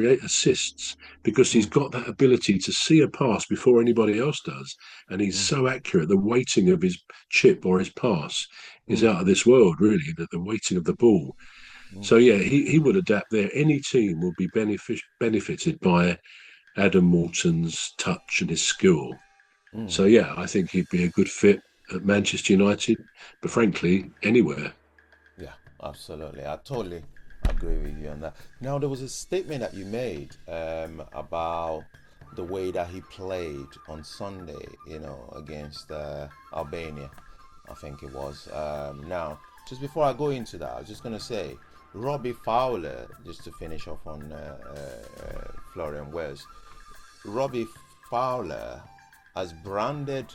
create assists because he's got that ability to see a pass before anybody else does. And he's mm, so accurate. The weighting of his chip or his pass is mm, out of this world, really, the weighting of the ball. mm, So, yeah, he would adapt there. Any team will be benefited by Adam Morton's touch and his skill. mm. So, yeah, I think he'd be a good fit at Manchester United, but frankly, anywhere. Yeah, absolutely. I totally agree with you on that. Now, there was a statement that you made about the way that he played on Sunday, against Albania, I think it was. Now, just before I go into that, I was just going to say, Robbie Fowler, just to finish off on Florian Wells, Robbie Fowler has branded.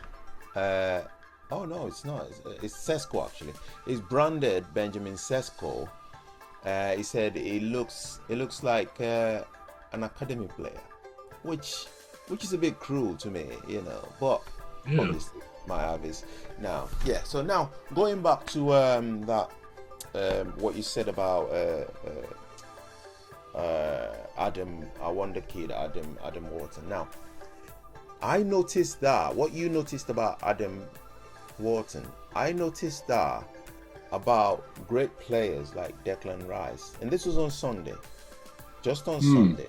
Uh, oh no, it's not. It's Sesko actually. He's branded Benjamin Sesko. He said it looks like an academy player, which which is a bit cruel to me. But Yeah. obviously my have is now. Yeah. So now going back to that what you said about Adam, our wonder kid, Adam Wharton. Now, I noticed that what you noticed about Adam Wharton, I noticed that about great players like Declan Rice, and this was on Sunday, just on Hmm. Sunday.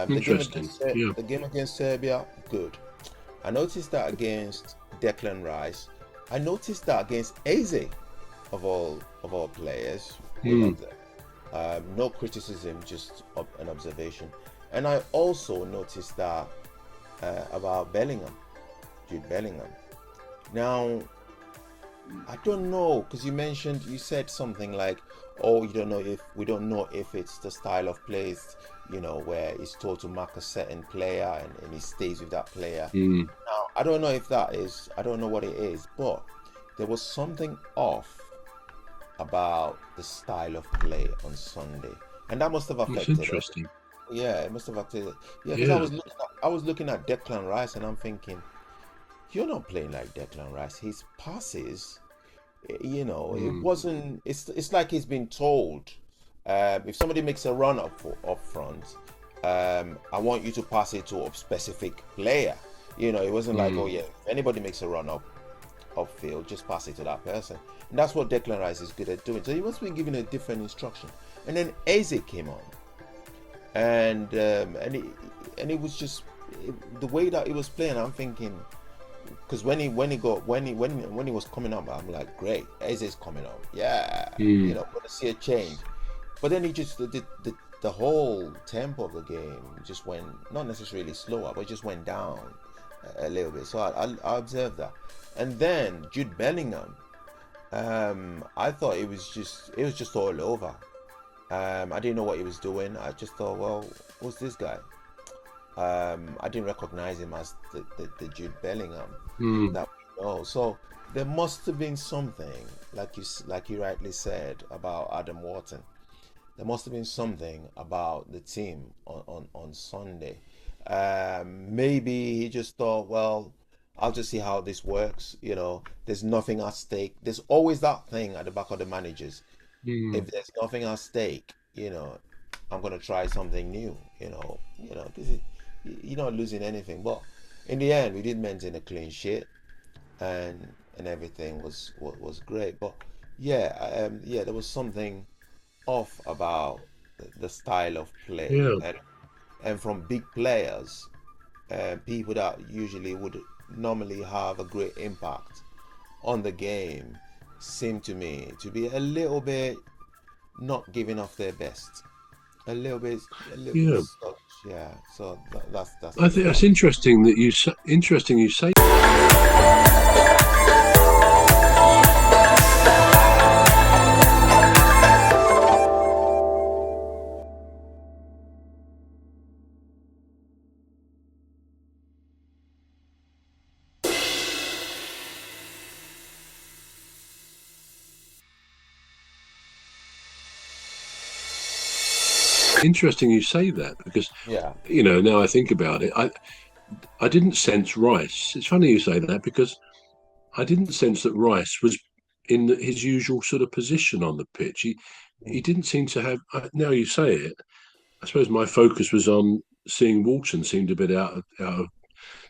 Interesting. Yeah. The game against Serbia, good. I noticed that against Declan Rice. I noticed that against Eze, of all players. We Hmm. love them. No criticism, just an observation. And I also noticed that about Bellingham, Jude Bellingham. Now, I don't know because you said something like, "Oh, you don't know if we don't know if it's the style of plays, where he's told to mark a certain player and he stays with that player." Hmm. Now, I don't know if that is, I don't know what it is, but there was something off about the style of play on Sunday, and that must have That's affected it. interesting. Yeah, it must have affected it. Yeah, because Yeah. I was looking at Declan Rice, and I'm thinking, you're not playing like Declan Rice. His passes, it Hmm. wasn't. It's like he's been told, if somebody makes a run up front, I want you to pass it to a specific player. It wasn't like, oh Hmm. yeah, if anybody makes a run upfield, just pass it to that person. And that's what Declan Rice is good at doing. So he must be given a different instruction. And then Eze came on, and it was just the way that he was playing. I'm thinking, because when he was coming up, I'm like, great, Eze's coming up, yeah, Hmm. gonna see a change. But then he just the whole tempo of the game just went, not necessarily slower, but it just went down a little bit. So I observed that, and then Jude Bellingham, I thought it was just all over. I didn't know what he was doing. I just thought, well, what's this guy? I didn't recognize him as the Jude Bellingham Hmm. that we know. So there must have been something, like you rightly said about Adam Wharton. There must have been something about the team on Sunday. Maybe he just thought, well, I'll just see how this works. There's nothing at stake. There's always that thing at the back of the managers. Hmm. If there's nothing at stake, I'm gonna try something new. This is, you're not losing anything. But in the end, we did maintain a clean sheet, and everything was great. But yeah, yeah, there was something off about the style of play, Yeah. and from big players, people that usually would normally have a great impact on the game, seem to me to be a little bit not giving off their best, a little bit Yeah. sluggish. Yeah, so that's I just think what that's interesting that you say. Interesting you say that because yeah. now I think about it, I didn't sense Rice. It's funny you say that because I didn't sense that Rice was in his usual sort of position on the pitch. He Mm, didn't seem to have. Now you say it, I suppose my focus was on seeing Walton seemed a bit out of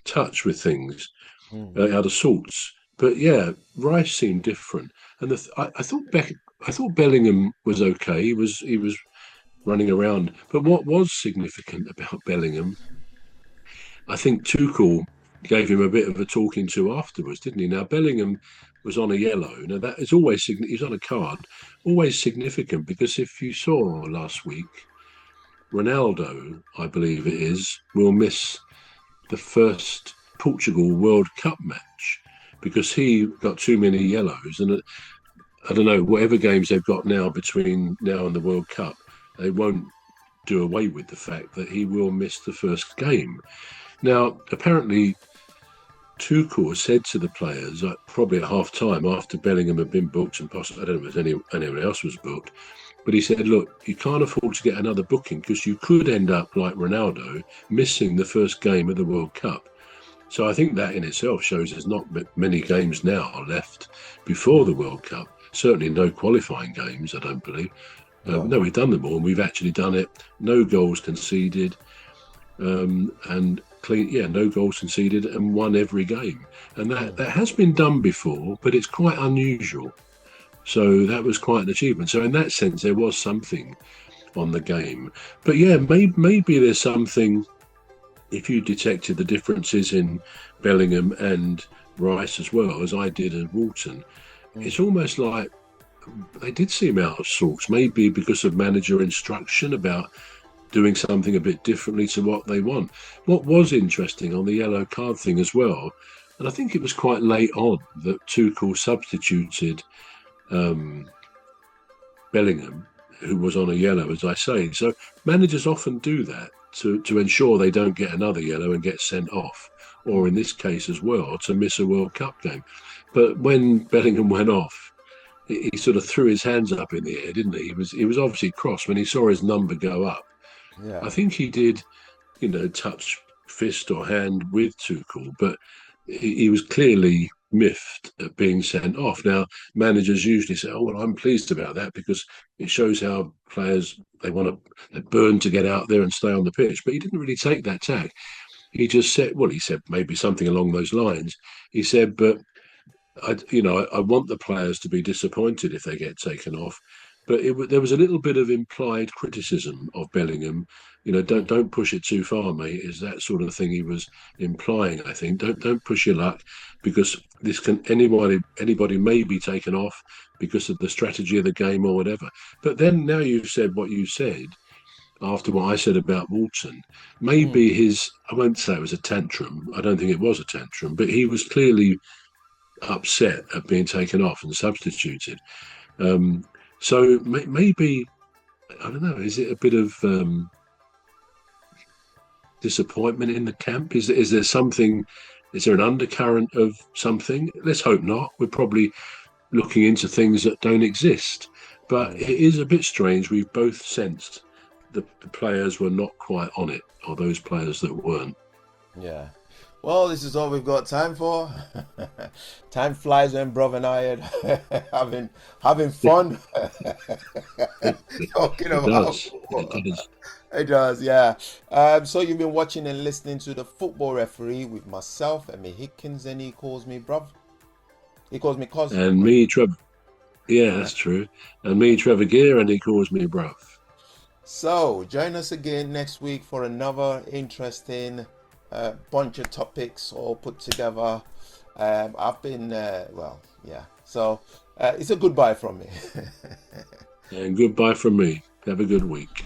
touch with things, Mm. out of sorts. But yeah, Rice seemed different, and I thought Bellingham was okay. He was running around, but what was significant about Bellingham, I think Tuchel gave him a bit of a talking to afterwards, didn't he? Now Bellingham was on a yellow. Now that is always he's on a card, always significant because if you saw last week, Ronaldo, I believe it is, will miss the first Portugal World Cup match because he got too many yellows. And I don't know, whatever games they've got now between now and the World Cup, they won't do away with the fact that he will miss the first game. Now, apparently, Tuchel said to the players, probably at half time after Bellingham had been booked and possibly, I don't know if anyone else was booked, but he said, look, you can't afford to get another booking because you could end up like Ronaldo, missing the first game of the World Cup. So I think that in itself shows there's not many games now left before the World Cup. Certainly no qualifying games, I don't believe. No. No, we've done them all, and we've actually done it. No goals conceded, and clean. Yeah, no goals conceded, and won every game. And that has been done before, but it's quite unusual. So that was quite an achievement. So in that sense, there was something on the game. But yeah, maybe there's something. If you detected the differences in Bellingham and Rice as well as I did at Walton, it's almost like they did seem out of sorts. Maybe because of manager instruction about doing something a bit differently to what they want. What was interesting on the yellow card thing as well, and I think it was quite late on that Tuchel substituted Bellingham, who was on a yellow, as I say. So managers often do that to ensure they don't get another yellow and get sent off, or in this case as well, to miss a World Cup game. But when Bellingham went off, he sort of threw his hands up in the air, didn't he? He was obviously cross when he saw his number go up. Yeah. I think he did, touch fist or hand with Tuchel, but he was clearly miffed at being sent off. Now, managers usually say, "Oh, well, I'm pleased about that because it shows how players they burn to get out there and stay on the pitch." But he didn't really take that tack. He said maybe something along those lines. He said, "But I want the players to be disappointed if they get taken off." But there was a little bit of implied criticism of Bellingham. Don't push it too far, mate. Is that sort of thing he was implying? I think don't push your luck because this can anybody may be taken off because of the strategy of the game or whatever. But then now you've said what you said after what I said about Walton. Maybe I won't say it was a tantrum. I don't think it was a tantrum, but he was clearly upset at being taken off and substituted. So maybe I don't know. Is it a bit of disappointment in the camp? Is there something? Is there an undercurrent of something? Let's hope not. We're probably looking into things that don't exist. But it is a bit strange. We've both sensed the players were not quite on it, or those players that weren't. Yeah. Well, this is all we've got time for. Time flies when brother and I are having fun. Talking It about does. football. It does. It does, yeah. So you've been watching and listening to the Football Referee with myself, Emmy Hikins, and he calls me bruv. He calls me cos. And me, Trevor. Yeah, that's true. And me, Trevor Gear, and he calls me bruv. So join us again next week for another interesting bunch of topics all put together. I've been, yeah. So it's a goodbye from me. And goodbye from me. Have a good week.